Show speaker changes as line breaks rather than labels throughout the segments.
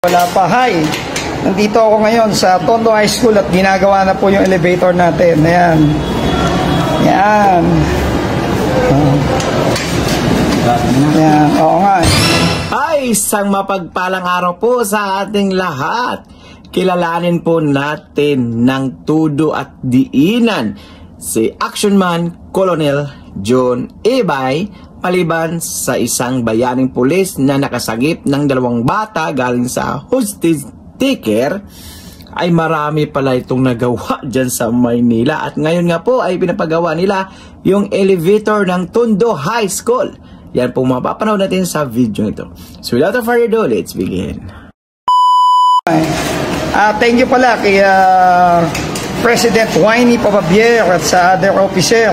Wala pa. Hi! Nandito ako ngayon sa Tondo High School at ginagawa na po yung elevator natin. Ayan. Ayan. Ayan. Oo nga.
Ay, isang mapagpalang araw po sa ating lahat. Kilalanin po natin ng tudo at diinan si Action Man Colonel John Ibay maliban sa isang bayaning pulis na nakasagip ng 2 bata galing sa hostage taker, ay marami pala itong nagawa dyan sa Maynila. At ngayon nga po ay pinapagawa nila yung elevator ng Tondo High School. Yan po mapapanood natin sa video ito. So without further ado, let's begin.
Thank you pala kay President Winnie Papabier at sa other officer,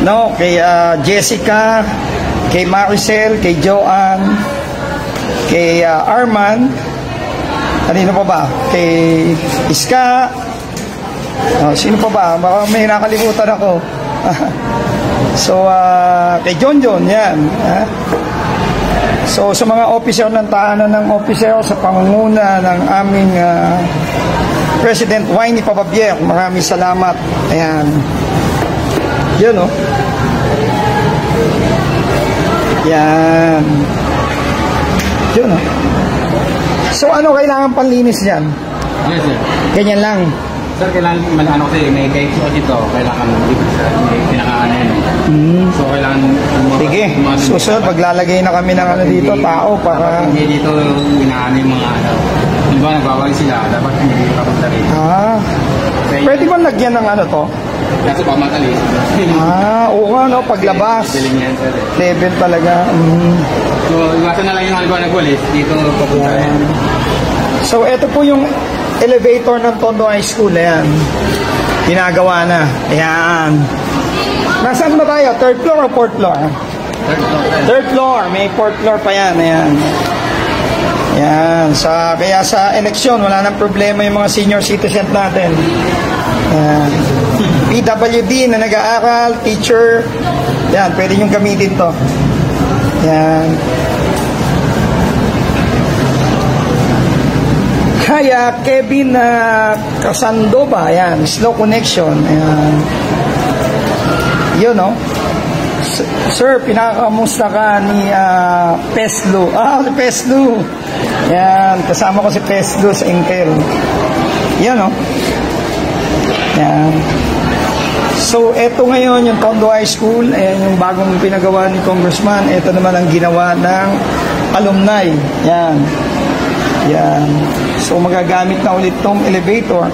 no, kay Jessica, kay Maricel, kay Joanne, kay Arman, kanino pa ba? Kay Iska, sino pa ba? Baka may nakalimutan ako. So, kay John, yan. So, sa mga officer ng tahanan ng officer, sa pangunguna ng aming President Winnie Papabier, maraming salamat. Ayan. Yun, oh. Yan. Yun, oh. So, ano kailangan panlinis dyan?
Yes, sir.
Ganyan lang.
Sir, kailangan ano kasi may case dito, kailangan pinakaano yun. So, kailangan
sige, susunod, paglalagay na kami ng ano dito, tao, para
hindi dito inaano yung mga ano. Di ba, nagbawal sila, dapat hindi dito kapunta rin.
Pwede ba lagyan ng ano to?
Kasi baka matalis.
Oo nga, no, paglabas. Level talaga.
So, iwasan na lang yung halimbawa nagwalis, dito papunta rin.
So, ito po yung elevator ng Tondo High School. Ayan. Ginagawa na. Ayan. Nasaan ba tayo? 3rd floor o 4th floor? 3rd floor. May 4th floor pa yan. Ayan. Ayan. Kaya sa eleksyon, wala nang problema yung mga senior citizens natin. Ayan. PWD na nag-aaral, teacher. Ayan. Pwede nyo gamitin to. Ayan. Kaya Kevin Casando ba? Ayan, slow connection. Ayan. Yun, no? Sir, pinakamusta ka ni Peslu. Si Peslu. Ayan, kasama ko si Peslu sa Intel. Yun, no? Ayan. So, eto ngayon yung Tondo High School. Ayan yung bagong pinagawa ni Congressman. Ito naman ang ginawa ng alumni. Ayan. Yan. So, magagamit na ulit tong elevator.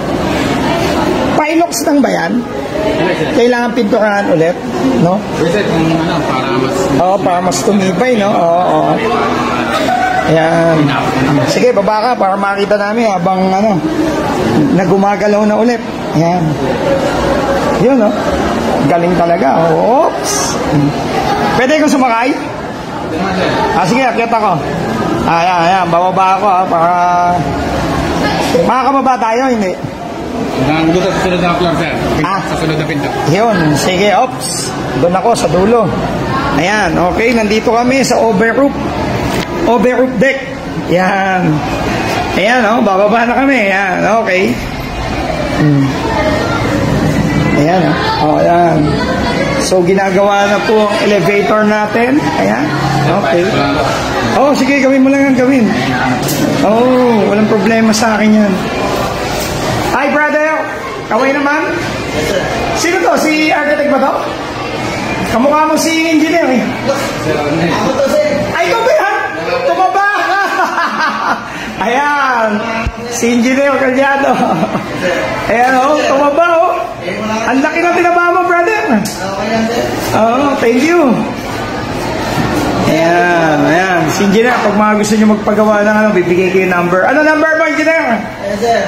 Pilox lang ba yan? Kailangan pinturahan ulit, no? Para mas tumibay, no? Oo. Ayan. Sige, baba ka para makita namin habang nagumagalaw na ulit. Ayan. Yun, no? Galing talaga. Oops. Pwede kong sumakay? Sige, akyat ako. Ayan, bababa ako para makakababa tayo, hindi?
Doon sa sunod na floor, sir. Sa sunod na pinto.
Yun, sige, ops. Doon ako sa dulo. Ayan, okay, nandito kami sa overroof deck. Ayan. Ayan, bababa na kami. Ayan, okay. Ayan, ayan. So, ginagawa na po ang elevator natin. Ayan, okay. Sige, gawin mo lang ang gawin. Walang problema sa akin yan. Hi, brother! Kaway naman? Sino to? Si architect ba to? Kamukha mo si engineer eh. Ay, ito ba yan? Tumaba! Ayan! Si engineer Calyado. Ayan, tumaba, Ang laki na tinaba mo, brother. Thank you. Ayan. Si engineer, pag mga gusto nyo magpagawa ng bibigay kayo number. Ano number mo, engineer?
Yes, sir.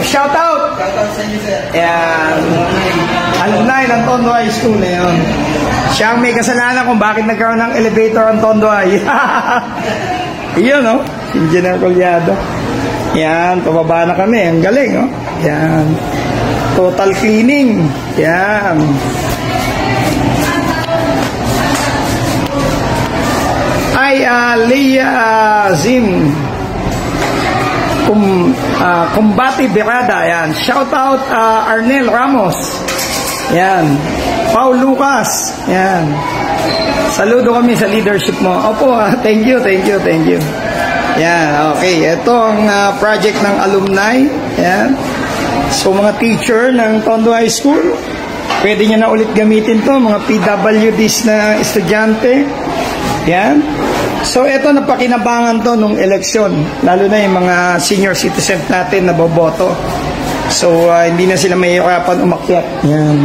Shout out.
Shout out sa inyo, sir.
Ayan. Alumni ng Tondo High School. Ayan. Siya ang may kasalanan kung bakit nagkaroon ng elevator ang Tondo High. Iyon, si engineer Colyado. Ayan, pababa na kami. Ang galing, Ayan. Total cleaning. Ayan. Leah Zim Combate Berada, yan. Shout out Arnel Ramos. Yan. Paul Lucas. Yan. Saludo kami sa leadership mo. Opo, thank you. Yan, okay. Ito ang project ng alumni. Yan. So, mga teacher ng Tondo High School, pwede nyo na ulit gamitin to, mga PWDs na estudyante. Yan. So, ito napakinabangan to nung eleksyon, lalo na yung mga senior citizen natin na boboto. So, hindi na sila mahihirapan umakyat. Yan.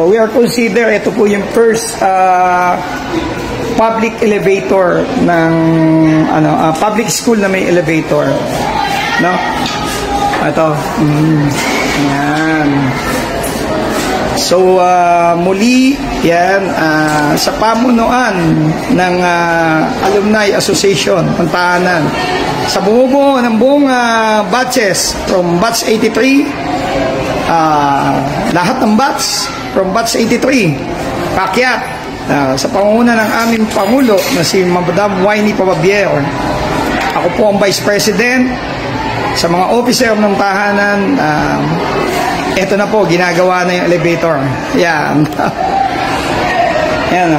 We are considered, ito po yung first public elevator ng public school na may elevator. No? Ito. Yan. So, muli, yan, sa pamunuan ng Alumni Association, ng tahanan, sa bumubuo ng buong batches, from batch 83, lahat ng batch, from batch 83, pakyat, sa pangunguna ng aming Pangulo na si Madam Winnie Pababier. Ako po ang Vice President. Sa mga officer ng tahanan, ito na po, ginagawa na yung elevator. Yan. Yan.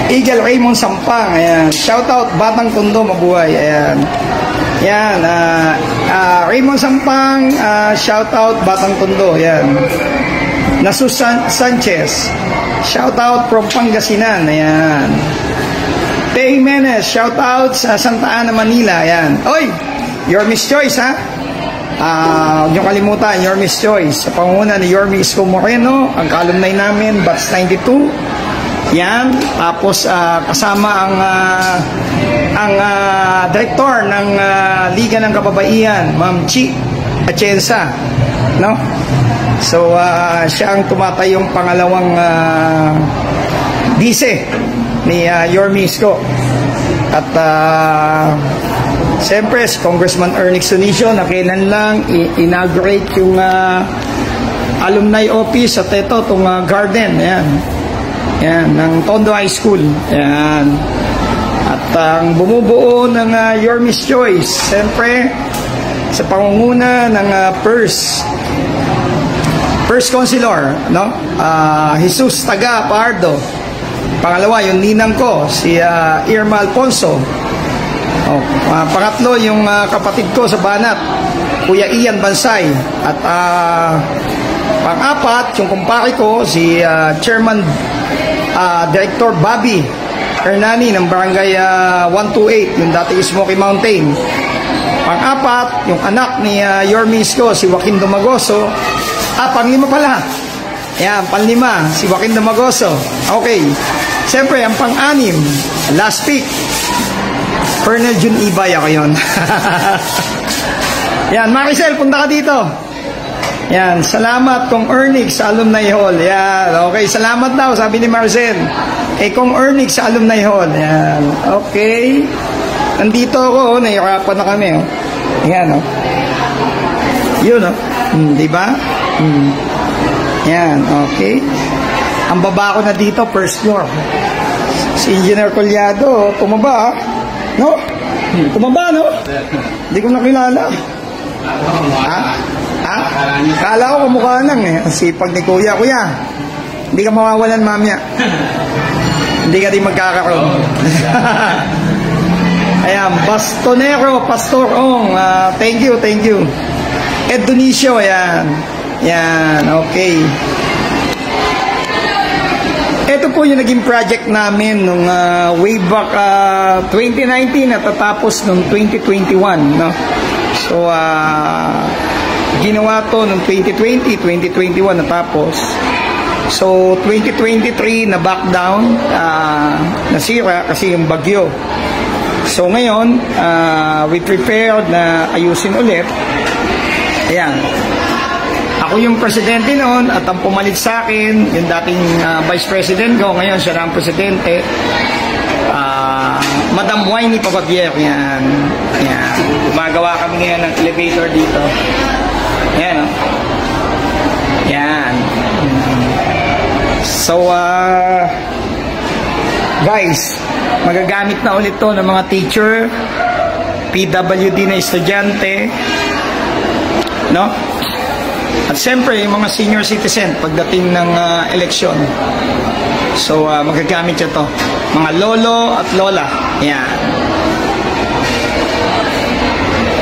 Eagle Raymond Sampang. Ayan. Shout out Batang Tondo, mabuhay. Ayan. Yan. Raymond Sampang, shout out Batang Tondo. Yan. Nasus Sanchez. Shout out from Pangasinan. Ayan. Tay Jimenez, shout out sa Santa Ana, Manila. Ayan. Oy, your Miss Choice, ha? Huwag niyo kalimutan, your Miss Choice. Sa panguna ni Yormi Isko Moreno, ang kalumnay namin, batch 92. Yan. Tapos, kasama ang director ng Liga ng Kababaihan, Ma'am Chi Atienza. No? So, siya ang tumatayong pangalawang vice ni Yormi Isko. At siyempre si Congressman Ernix Sunicio na kailan lang inaugurate yung alumni office at ito itong garden. Ayan. Ayan, ng Tondo High School. Ayan. At ang bumubuo ng Yormi's Choice, siyempre sa pangunguna ng first Councilor, no? Jesus Taga Pardo. Pangalawa, yung ninang ko, si Irma Alfonso. Pangatlo, yung kapatid ko sa Banat, Kuya Ian Bansay. At pang-apat, yung kumpare ko, si Chairman Director Bobby Hernani ng Barangay 128, yung dati Smoky Mountain. Pang-apat, yung anak ni Yormi Isko, si Joaquin Dumagoso. Pang-lima pala. Yan, pang-lima, si Joaquin Dumagoso. Okay. Siyempre, ang pang-anim, last pick, Colonel Jun Ibay, ako yun. Yan, Maricel, punta ka dito. Yan, salamat Kong Ernix sa Alumni Hall. Yan, okay, salamat daw, sabi ni Maricel. Kong Ernix sa Alumni Hall. Yan, okay. Nandito ako, nahihirapan na kami. Yan, yun, diba? Yan, okay. Ang baba ko na dito, first floor. Si Engineer Collado, tumaba, no? Tumaba, no? Hindi ko nakilala. Kala ko kumukha lang eh. Sipag ni Kuya. Kuya, hindi ka mawawalan mamaya. Hindi ka din magkakaroon. Ayan, Bastonero, Pastor Ong, thank you. Ed Donicio, ayan. Yan, okay. Ito po yung naging project namin nung way back 2019 at tatapos nung 2021, no? So, ginawa to nung 2020, 2021 natapos. So, 2023 na back down, nasira kasi yung bagyo. So, ngayon, we prepared na ayusin ulit. Ayan. Ako yung presidente noon at ang pumalit sa akin, yung dating vice president ko, ngayon siya na ang presidente, Madam Winnie Pababier. Yan. Yan. Gumagawa kami ngayon ng elevator dito. Yan, no? Yan. So, guys, Magagamit na ulit to ng mga teacher, PWD na estudyante, no? At siyempre, yung mga senior citizen pagdating ng eleksyon. So, magagamit ito. Mga lolo at lola. Ayan.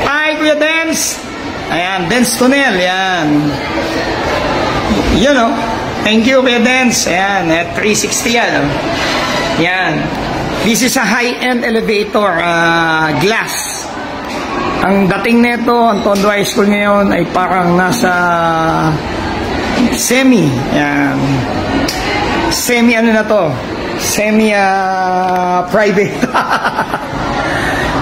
Hi, Kuya Dance! Ayan, Dance Tunnel. Ayan. Yun, oh. Thank you, Kuya Dance. Ayan, at 360 yan. Oh. Ayan. This is a high-end elevator, glass. Ang dating nito, ang Tondo High School ngayon ay parang nasa semi. Ayan. Semi ano na to? Semi private.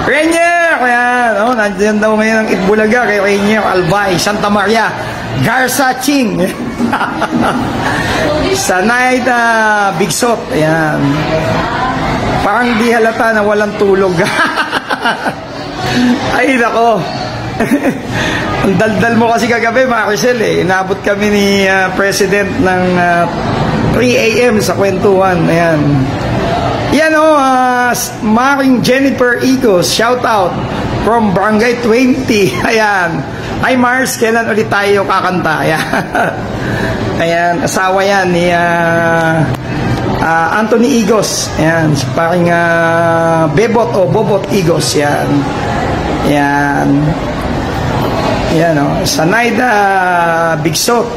Rainier! Ayan. Oh, nandiyan daw ngayon ang Itbulaga kay Rainier Albay, Santa Maria, Garza Ching. Sa night, Big Sot. Ayan. Parang di halata na walang tulog. Ay, nako. Ang daldal mo kasi kagabi, Maricel, eh. Inabot kami ni President ng 3 a.m. sa kwentuhan. Ayan. Yan, oh, Maring Jennifer Igos, shout out from Barangay 20. Ayan. Hi, Mars, kailan ulit tayo kakanta? Ayan. Ayan, asawa yan ni Anthony Igos. Ayan, parang Bebot o Bobot Igos. Yan. Yan. Yan, o. Sanaida Big Sot.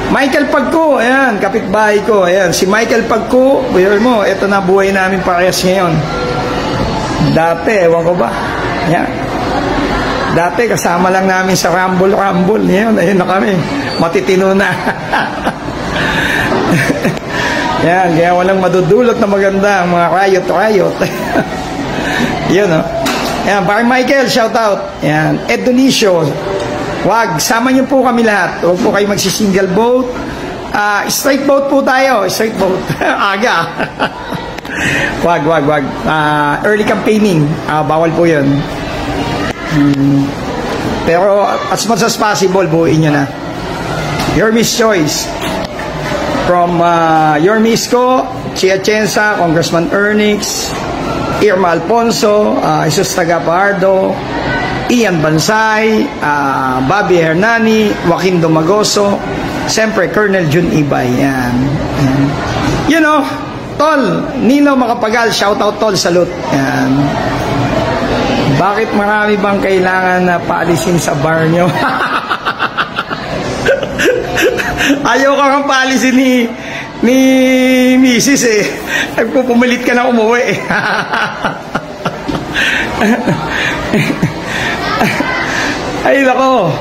Michael Pagko. Ayan, kapitbahay ko. Ayan, si Michael Pagko. Buyer mo, ito na buhay namin parehas ngayon. Dati, ewan ko ba? Ayan. Dati, kasama lang namin sa Rumble. Ngayon, ayun na kami. Matitino na. Yan, kaya walang madudulot na maganda ang mga riot. Yun, no? Yan, Barry Michael, shout out. Yan, Ed Donicio. Wag, sama niyo po kami lahat. Huwag po kayo magsi-single boat. Straight boat po tayo. Straight boat. Aga. Wag. Early campaigning. Bawal po yun. Pero as much as possible, buuin nyo na. Your Miss Choice. From Your Miss ko, Chia Chensa, Congressman Ernix, Irma Alfonso, Jesus Tagapardo, Ian Bansay, Bobby Hernani, Joaquin Domagoso, siyempre Colonel Jun Ibay. Yan. You know, Tol, Nino Makapagal, shout out Tol, salute. Yan. Bakit marami bang kailangan na paalisin sa bar nyo? Ayaw ka kang paalisin ni Mrs. eh. Pupumilit ka na umuwi eh. Ay nako,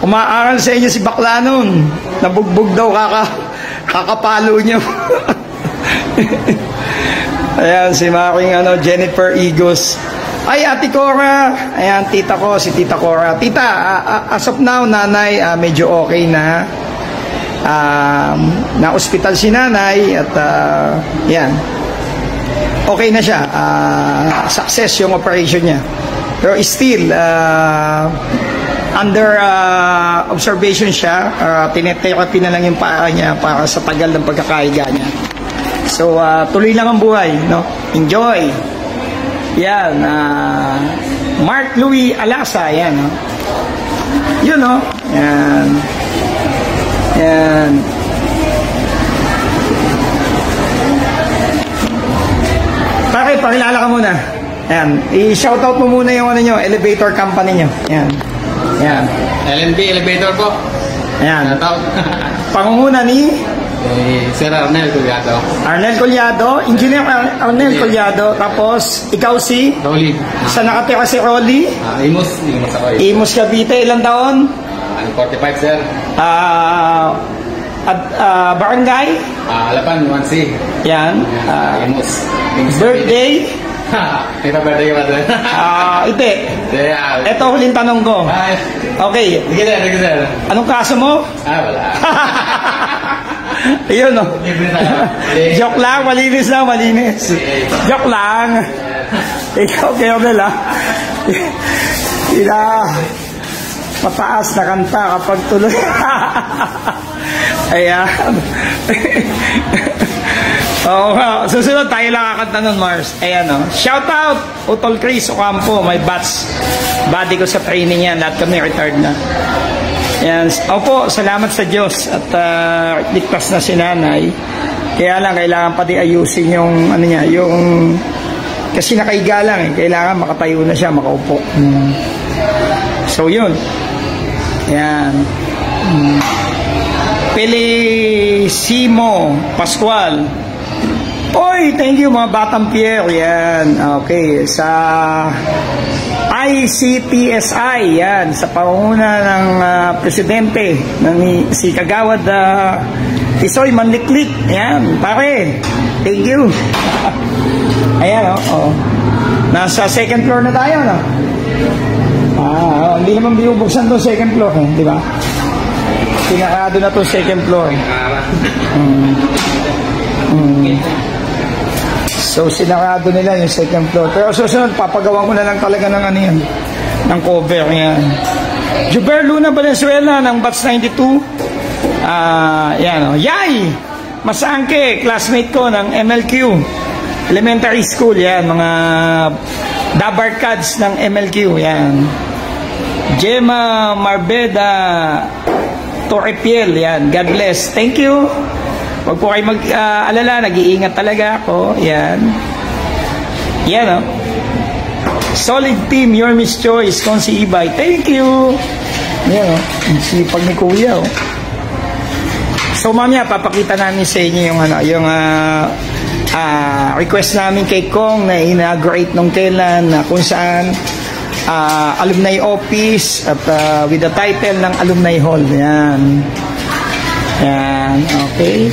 umaaral sa inyo si bakla nun. Nabugbog daw kakapalo nyo. Ayan, si Maring Jennifer Igos. Ay, Ate Cora. Ayan, tita ko, si Tita Cora. Tita, as of now, nanay, medyo okay na. Na-hospital si nanay at yan. Okay na siya. Success yung operation niya. Pero still, under observation siya. Tinetherapy na lang yung paa niya para sa tagal ng pagkakahiga niya. So, tuloy lang ang buhay, no? Enjoy! Yan, Mark Louis Alasa, yan, no? Yun, no? Yan. Yan. Pakilala ka muna. Yan. I-shoutout mo muna yung nyo, elevator company nyo. Yan. Yan.
LNB Elevator po.
Yan.
Shoutout.
Pangunguna ni
Sir Arnel Collado.
Arnel Collado, Engineer Arnel Collado. Tapos, ikaw si?
Rolly.
Sa nakatira si Rolly?
Imus ako.
Imus Cavite, ilang taon?
45, sir.
Barangay?
Alapan, 1C.
Yan.
Imus.
Birthday?
May pa-birthday ka ba doon?
Hindi. Ito huling tanong ko. Okay.
Sige, sir.
Anong kaso mo?
Wala.
Ayun, no? Joke lang, malinis lang, malinis. Joke lang. Ikaw, Kernel, ha? Mataas na kanta kapag tuloy. Ayan. Oo nga. Susunod tayo lang kakanta nun, Mars. Ayan, oh. Shout out, Utol Chris Ocampo. May batch. Body ko sa training yan. Lahat kami retired na. Ayan. Opo, salamat sa Diyos. At ligtas na si nanay. Kaya lang, kailangan pati ayusin yung, ano niya, yung, kasi nakaiga lang eh. Kailangan makatayo na siya, makaupo. So, yun. Ayan. Felicimo Pascual. Oy, thank you mga Batang Pierre. Yan. Okay. Sa ICTSI. Yan. Sa pangunguna ng presidente ng si Kagawad Tisoy Manliklik. Yan. Pare. Thank you. Ayan, oh. Nasa second floor na tayo, no? Hindi naman binubuksan to second floor, eh, di ba? Pinakado na to second floor. So, sinarado nila yung second floor. Pero susunod, papagawan ko na lang talaga ng ano yan, ng cover yan. Juber Luna Valenzuela ng Batch 92. Yan, oh. Yay! Masangke, classmate ko ng MLQ. Elementary school, yan. Mga dabarkads ng MLQ, yan. Gemma Marbeda Torrepiel, yan. God bless. Thank you. Huwag po kayo mag-alala, nag-iingat talaga ako. Yan. Yan, oh. Solid team, your Miss Choice, Consi Ibay. Thank you. Yan, oh. Sipag ni Kuya, oh. So, mamaya, papakita namin sa inyo yung, ano, yung, request namin kay Kong na inaugurate nung kailan, na kung saan, alumni office at with the title ng alumni hall. Yan. Yan. Okay.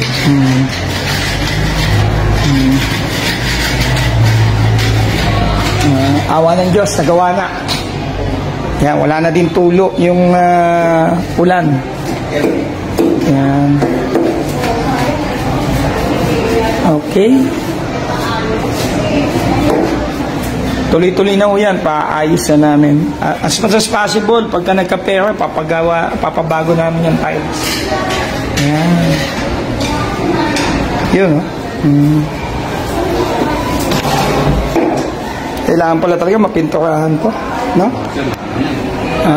Awa ng Diyos, nagawa na. Yan. Wala na din tulo yung ulan. Yan. Okay. Tuloy-tuloy na ho yan, paayos na namin. As much as possible, pagka nagka-pera, papabago namin yung tiles. Ayan. Yun, no? Kailangan pala talaga mapinturahan to, no?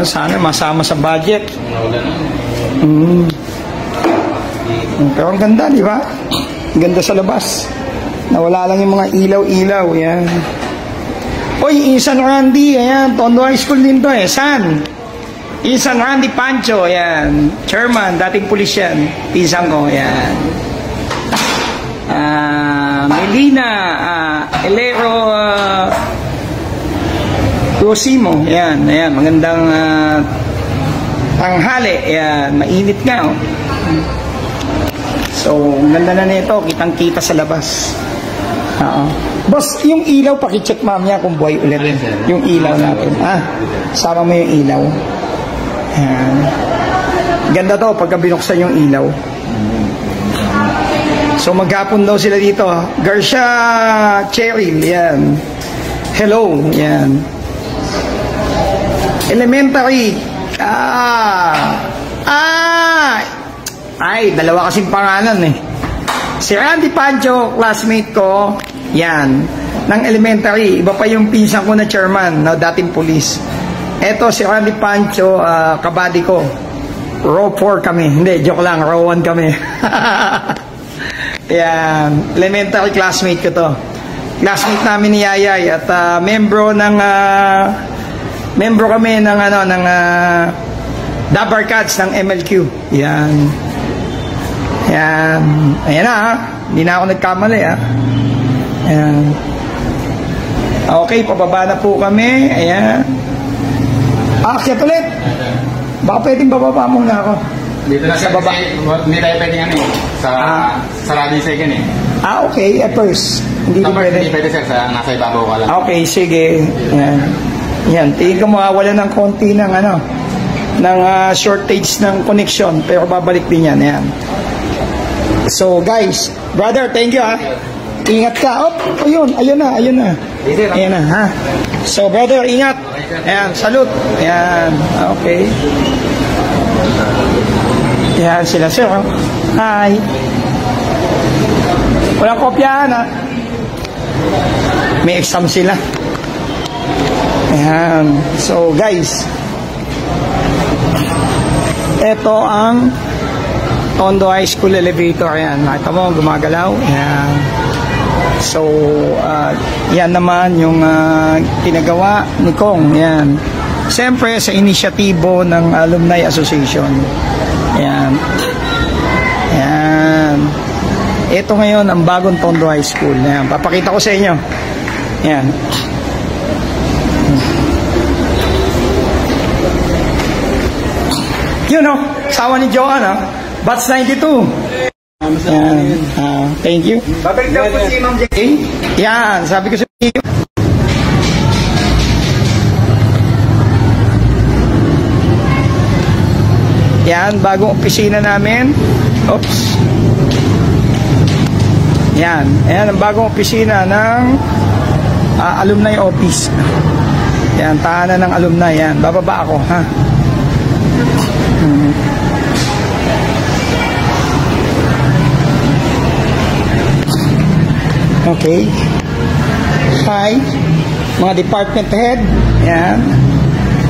Sana masama sa budget. Pero ang ganda, di ba? Ang ganda sa labas. Nawala lang yung mga ilaw-ilaw, yan. Oy, Insan Randy, ayan, Tondo High School din to eh. San? Insan Randy Pancho, ayan. Chairman, dating pulis yan. Pisang ko, ayan. Melina, Elero, Rosimo, ayan, ayan. Magandang tanghali, ayan. Mainit nga, oh. So, ganda na nito, kitang-kita sa labas. Boss, yung ilaw, pakicheck mamaya kung buhay ulit. Yung ilaw natin. Sama mo yung ilaw. Ayan. Ganda to pagka binuksan yung ilaw. So, maghapon daw sila dito. Garcia Cheryl, yan. Hello, yan. Elementary. Ay, dalawa kasing pangalan eh. Si Randy Pancho, classmate ko, yan, ng elementary. Iba pa yung pinsan ko na chairman, na dating pulis. Eto, si Randy Pancho, kabady ko. Row 4 kami. Hindi, joke lang, row 1 kami. Yan, elementary classmate ko to. Classmate namin ni Yayay at membro kami ng Dabarcats ng MLQ. Yan. Yan. Ayan na, ha. Hindi na ako nagkamali, ha. Ayan. Okay, pababa na po kami. Ayan. Akyat ulit. Baka pwedeng bababa muna ako.
Dito na
sa baba.
Hindi tayo pwedeng ano eh. Sa radio second eh.
Okay, at first. Hindi din pwede.
Hindi pwede sir, nasa ibabaw ka lang.
Okay, sige. Ayan. Yan. Tingin ko mawawala ng konti ng shortage ng connection. Pero babalik din yan. Ayan. So guys, brother, thank you, ha. Ingat ka. Ayun na. Ayan na, ha. So brother, ingat. Ayan, salute. Ayan, okay. Ayan sila, sir. Hi. Walang kopyahan, ha? May exam sila. Ayan. So, guys, ito ang Tondo High School elevator. Ayan, nakita mo, gumagalaw. Ayan. So, yan naman yung pinagawa ni Kong. Ayan. Siyempre, sa inisyatibo ng Alumni Association. Ayan. Ayan. Ito ngayon ang bagong Tondo High School. Ayan. Papakita ko sa inyo. Ayan. Yun, no? Sawa ni Joanne, ha? Batch 92. Yan. Thank you.
Babalik daw po si Ma'am Jackie.
Yan, sabi ko sa iyo. Yan, bagong opisina namin. Oops. Yan. Ayan, ang bagong opisina ng alumni office. Yan, tahanan ng alumni. Yan, bababa ako, ha? Okay. Hi, mga department head. Yan.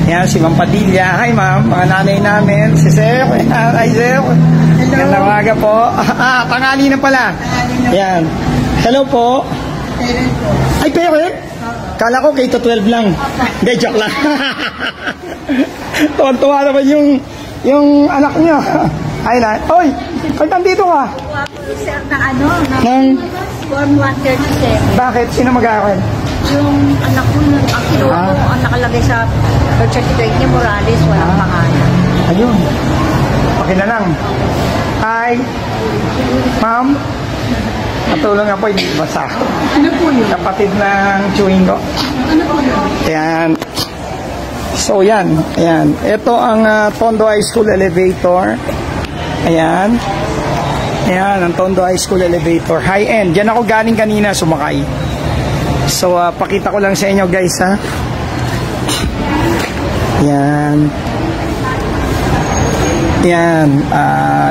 Yan, si Ma'am Padilla. Hi, Ma'am. Mga nanay namin. Si Sir. Hi, Sir. Gandang umaga po. Tangali na pala. Yan. Hello po. Ay, parent? Kala ko K-12 lang. Hindi, joke lang. Tuwan-tuwa naman yung anak niya. Ay, na. Oy, pag nandito ka.
Sir, na ano?
Nang
Form 137.
bakit? Sino mag-aaral?
Yung anak ko, ang kinuha ko, ang nakalagay sa birth certificate niya, Morales, walang pangalan.
Ayun. Pakinalang. Hi. Ma'am. Matulong nga po, hindi basa.
Ano po yun?
Kapatid ng chewing ko.
Ano po yun?
Ayan. So, yan. Ayan. Ito ang Tondo High School elevator. Ayan. Ayan, ang Tondo High School elevator. High-end. Diyan ako galing kanina sumakay. So, pakita ko lang sa inyo, guys, ha. Ayan. Ayan.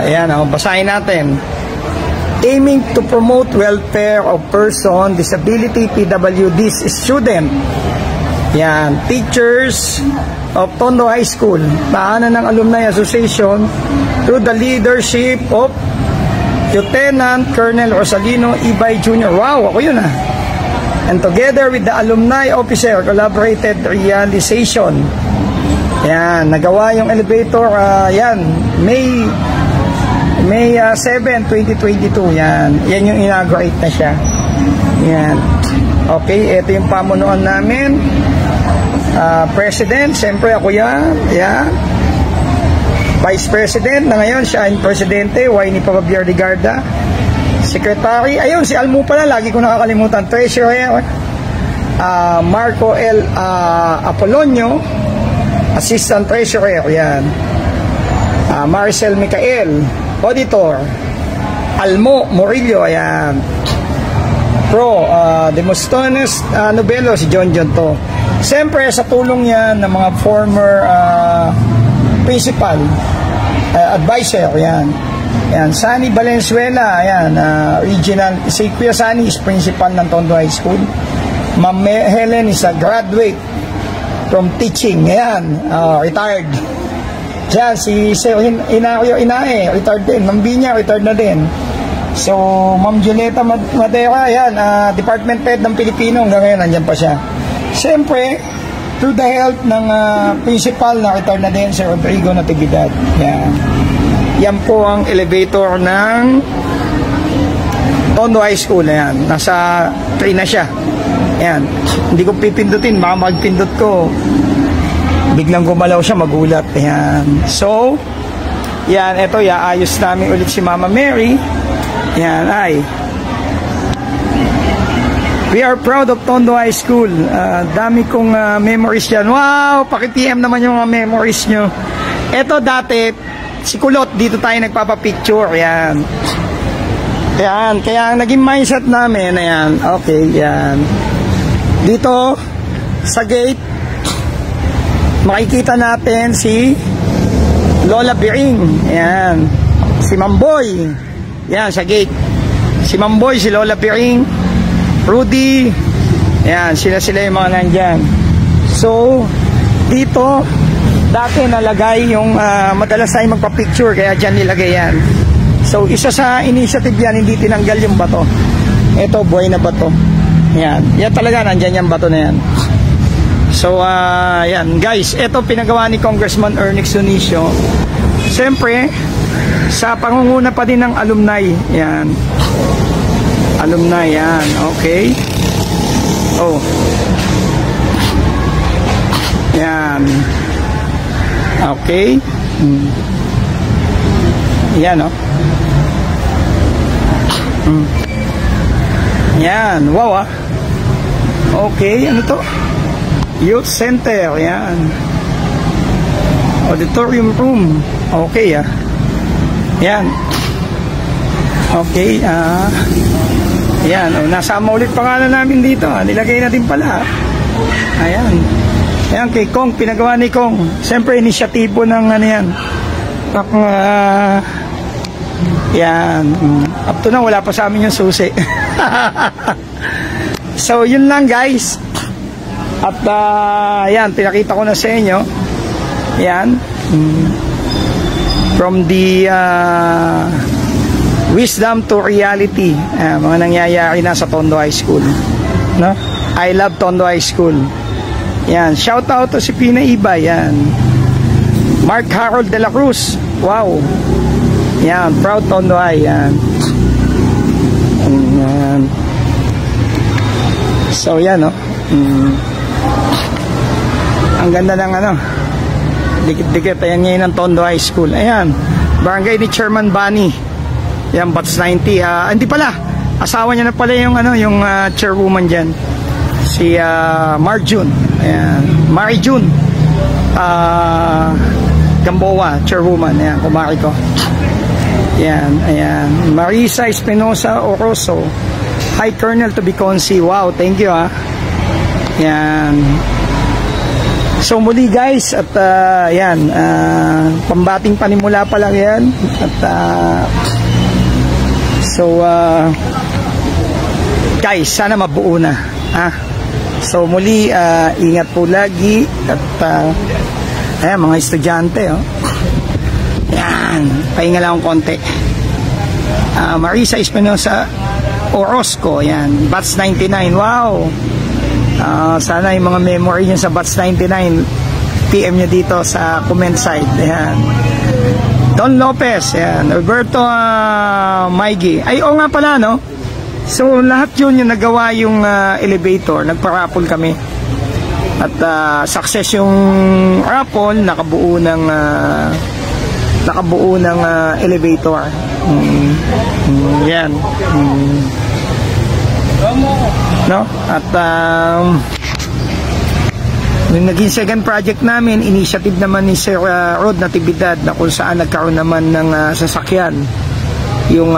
Ayan, basahin natin. Aiming to promote welfare of person, disability, PWDs, student. Yan, teachers of Tondo High School, tahanan ng Alumni Association, through the leadership of Lieutenant Colonel Rosalino Ibay Jr. Wow, ako yun, ha. And together with the alumni officer, collaborated realization. Yan, nagawa yung elevator, yan, May 7, 2022. Yan yung inaugurate na siya. Yan. Okay, ito yung pamunuan namin. President, siyempre ako yan. Yan. Vice President na ngayon, siya ang Presidente, Wayne Pababier Ligarda. Secretary, ayun, si Almu pala, lagi ko nakakalimutan. Treasurer, Marco L. Apolonio. Assistant Treasurer, yan. Marcel Micael. Auditor, Almo Murillo, ayan. Pro, Demostones Nobelo, si John to. Siyempre, sa tulong yan ng mga former principal, advisor, ayan. Ayan, Sunny Valenzuela, ayan, regional, si Kuya Sunny is principal ng Tondo High School. Ma'am Helen is a graduate from teaching, ayan, retired. Diyan, si Sir Inae, retired din. Ma'am Binya, retired na din. So, Ma'am Julieta Madera, yan, Department Head ng Pilipino, hanggang ngayon, nandyan pa siya. Siyempre, through the help ng principal na retired na din, Sir Rodrigo Natividad. Yan. Yan po ang elevator ng Tondo High School. Yan. Nasa 3 na siya. Yan. Hindi ko pipindutin, baka magpindot ko. Biglang gumalaw siya, magulat. Ayan. So, yan, eto, iaayos namin ulit si Mama Mary. Yan, ay. We are proud of Tondo High School. Dami kong memories yan. Wow, paki-PM naman yung mga memories nyo. Eto dati, si Kulot, dito tayo nagpapapicture. Yan. Yan, kaya ang naging mindset namin, ayan, okay, yan. Dito, sa gate, makikita natin si Lola Biring. Ayan. Si Mamboy. Ayan, sa gate. Si Mamboy, si Lola Piring, Rudy. Yan, sila yung mga nandyan. So, dito, dati nalagay yung madalas tayo magpa-picture, kaya dyan nilagay yan. So, isa sa initiative yan, hindi tinanggal yung bato. Ito, buhay na bato. Yan, yan talaga, nandyan yung bato na yan. So, yan, guys, ito pinagawa ni Congressman Ernix Sunicio. Siyempre, sa pangunguna pa din ng alumni. Yan. Alumni, yan. Okay. Oh. Yan. Okay. Yan, oh. Yan. Wow, ah. Okay, ano to? Youth Center. Yan. Auditorium room. Okay, ah. Yan. Okay, yan, nasama ulit pangalan namin dito. Nilagay na din pala. Ayan. Ayan, kay Kong, pinagawa ni Kong. Siyempre, inisyatibo ng ano yan. Yan. Up to na, wala pa sa amin yung susi. So, yun lang guys. At, yan, pinakita ko na sa inyo. Yan. From the wisdom to reality, mga nangyayari na sa Tondo High School, no? I love Tondo High School. Yan, shout out to si Pina Iba. Yan, Mark Harold de la Cruz. Wow. Yan, proud Tondo High. Yan. Yan. So yan, no? Ang ganda ng ano, dikit-dikit. Ayan ngayon ng Tondo High School. Ayan, barangay ni Chairman Bunny. Yan, Bats 90. Hindi pala, asawa niya na pala yung ano, yung chairwoman diyan. Si Marjun. Ayan, Marijun. Gamboa, chairwoman. Ayan, kumari ko. Ayan, ayan. Marisa Espinosa Oroso. Hi Colonel to Biconsi. Wow, thank you ha. Ayan. So muli guys, at yan, pambating panimula pa lang yan. At so guys, sana mabuo na, ha? So muli, ingat po lagi. At ayan, mga estudyante, oh. Yan, pahinga lang konti. Marisa Espinosa Orozco, yan, Bats 99. Wow. Sana yung mga memory nyo sa Bats 99, PM nyo dito sa comment side. Ayan. Don Lopez, ayan. Alberto Maigi. Ay, oo nga pala, no? So, lahat yun yung nagawa yung elevator. Nagpa-raffle kami. At success yung raffle, nakabuo ng elevator. Yan. No? At yung naging second project namin, initiative naman ni Sir Rod Natividad, na kung saan nagkaroon naman ng sasakyan yung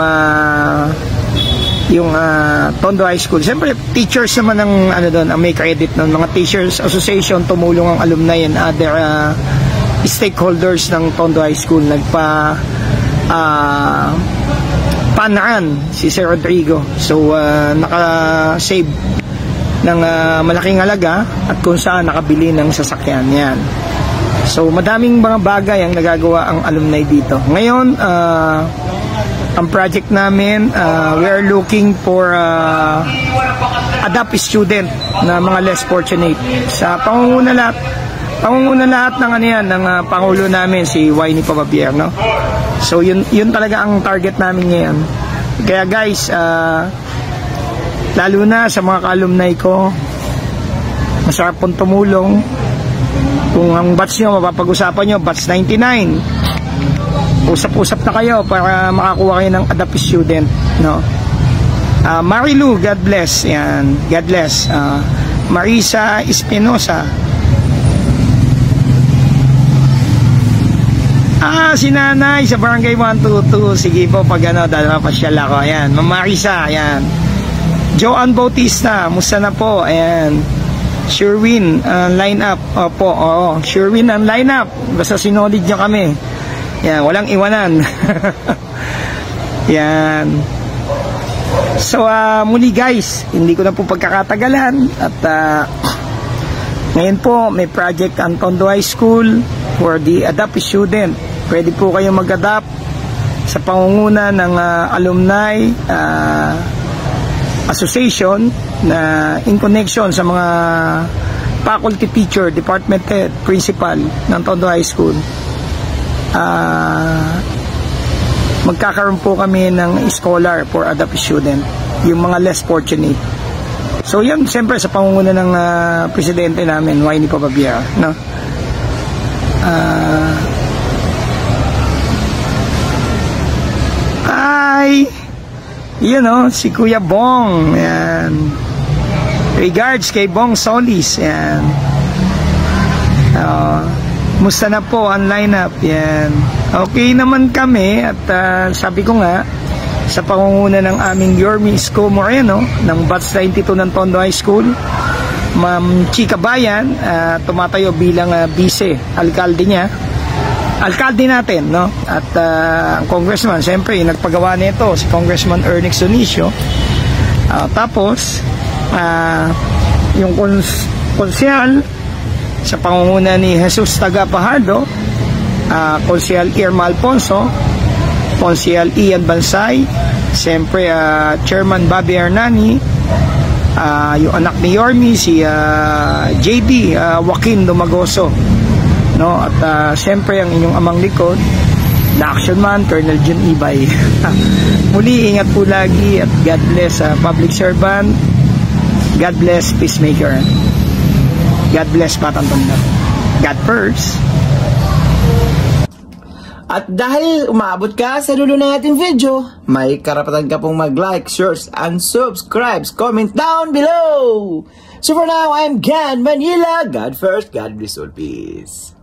Tondo High School. Siyempre teachers naman ang ano doon, ang may credit ng mga Teachers Association, tumulong ang alumni and other stakeholders ng Tondo High School. Nagpa panaan si Sir Rodrigo. So naka-save ng malaking halaga at kung saan nakabili ng sasakyan. Yan. So madaming mga bagay ang nagagawa ang alumni dito. Ngayon, ang project namin, we are looking for adapt student na mga less fortunate. Sa pangunguna lahat ng ano yan, ng Pangulo namin, si Winnie Pababier, no? So yun talaga ang target namin ngayon. Kaya guys, lalo na sa mga ka-alumni ko, masarap pong tumulong. Kung ang batch nyo, mapapag-usapan nyo, batch 99, usap-usap na kayo para makakuha kayo ng adapt student, no? Marilu, God bless. Yan, God bless. Marisa Espinosa. Si nanay sa barangay 122. Sige po, pag ano, dalawa pasyal ako. Ayan, Ma'am Marisa. Ayan, Joanne Bautista, musta na po? Ayan, Sherwin, line up. Opo, oo, Sherwin ang line up. Basta sinolid nyo kami. Yan, walang iwanan. Yan. So muli guys, hindi ko na po pagkakatagalan at ngayon po may project ang Tondo High School for the ADAPT student. Pwede po kayong mag-adapt sa pangunguna ng alumni association na in connection sa mga faculty teacher, department head, principal ng Tondo High School. Magkakaroon po kami ng scholar for ADAPT student, yung mga less fortunate. So yan, siyempre sa pangunguna ng presidente namin, Winnie Pababia, no? Hi! You know, si Kuya Bong, yan. Regards kay Bong Solis, yan. Musta na po ang lineup, yan. Okay naman kami at sabi ko nga, sa pangunguna ng aming Yorme Isko Moreno ng Batch 92 ng Tondo High School, Ma'am Chika Bayan, tumatayo bilang vice-alkalde niya. Alkalde natin, no? At ang congressman, siyempre, nagpagawa nito si Congressman Ernix Donicio. Tapos, yung konsyal sa pangunguna ni Jesus Taga Pajardo, konsyal Irma Alfonso, konsyal Ian Bansay, siyempre Chairman Bobby Hernani, yung anak ni Yorme si JD Joaquin Dumagoso, no? At siyempre ang inyong amang likod, the action man, Colonel Jun Ibay. Muli, ingat po lagi at God bless public servant, God bless peacemaker, God bless Batang Tondo. God first.
At dahil umaabot ka sa dulo ng ating video, may karapatan ka pong mag-like, share, and subscribe. Comment down below. So for now, I'm Gan Manila. God first, God bless all. Peace.